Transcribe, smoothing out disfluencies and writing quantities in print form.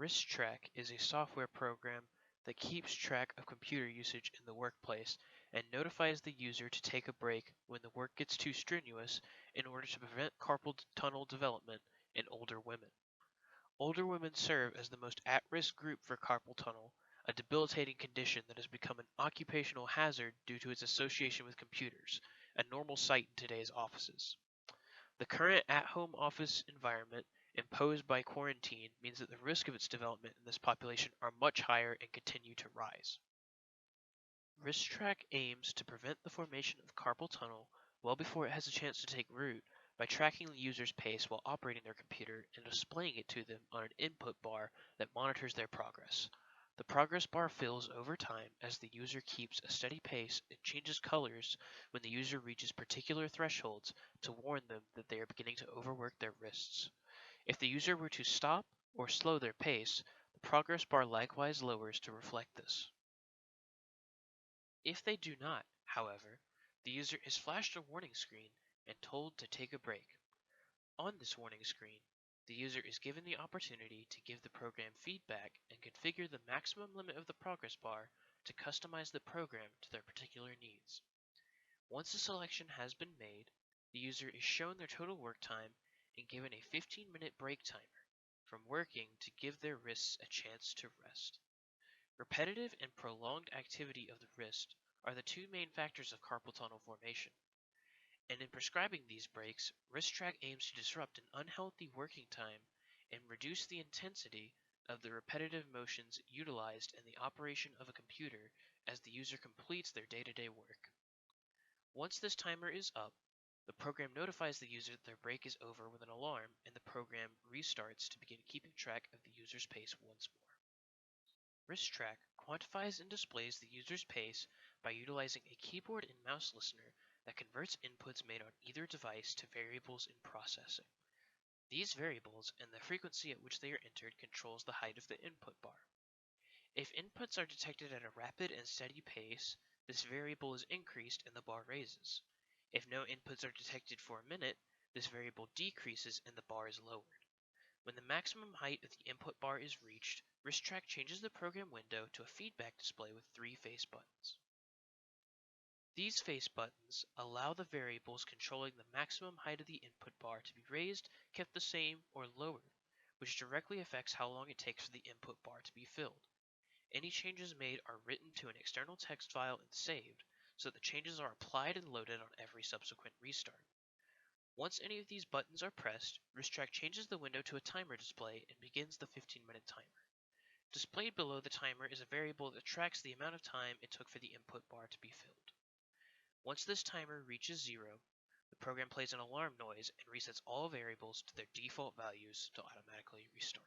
WristTrack is a software program that keeps track of computer usage in the workplace and notifies the user to take a break when the work gets too strenuous in order to prevent carpal tunnel development in older women. Older women serve as the most at-risk group for carpal tunnel, a debilitating condition that has become an occupational hazard due to its association with computers, a normal sight in today's offices. The current at-home office environment imposed by quarantine means that the risk of its development in this population are much higher and continue to rise. WristTrack aims to prevent the formation of carpal tunnel well before it has a chance to take root by tracking the user's pace while operating their computer and displaying it to them on an input bar that monitors their progress. The progress bar fills over time as the user keeps a steady pace and changes colors when the user reaches particular thresholds to warn them that they are beginning to overwork their wrists. If the user were to stop or slow their pace, the progress bar likewise lowers to reflect this. If they do not, however, the user is flashed a warning screen and told to take a break. On this warning screen, the user is given the opportunity to give the program feedback and configure the maximum limit of the progress bar to customize the program to their particular needs. Once a selection has been made, the user is shown their total work time and given a 15-minute break timer from working to give their wrists a chance to rest. Repetitive and prolonged activity of the wrist are the two main factors of carpal tunnel formation. And in prescribing these breaks, WristTrack aims to disrupt an unhealthy working time and reduce the intensity of the repetitive motions utilized in the operation of a computer as the user completes their day-to-day work. Once this timer is up, the program notifies the user that their break is over with an alarm, and the program restarts to begin keeping track of the user's pace once more. WristTrack quantifies and displays the user's pace by utilizing a keyboard and mouse listener that converts inputs made on either device to variables in processing. These variables and the frequency at which they are entered controls the height of the input bar. If inputs are detected at a rapid and steady pace, this variable is increased and the bar raises. If no inputs are detected for a minute, this variable decreases and the bar is lowered. When the maximum height of the input bar is reached, WristTrack changes the program window to a feedback display with 3 face buttons. These face buttons allow the variables controlling the maximum height of the input bar to be raised, kept the same, or lowered, which directly affects how long it takes for the input bar to be filled. Any changes made are written to an external text file and saved, so that the changes are applied and loaded on every subsequent restart. Once any of these buttons are pressed, WristTrack changes the window to a timer display and begins the 15-minute timer. Displayed below the timer is a variable that tracks the amount of time it took for the input bar to be filled. Once this timer reaches 0, the program plays an alarm noise and resets all variables to their default values to automatically restart.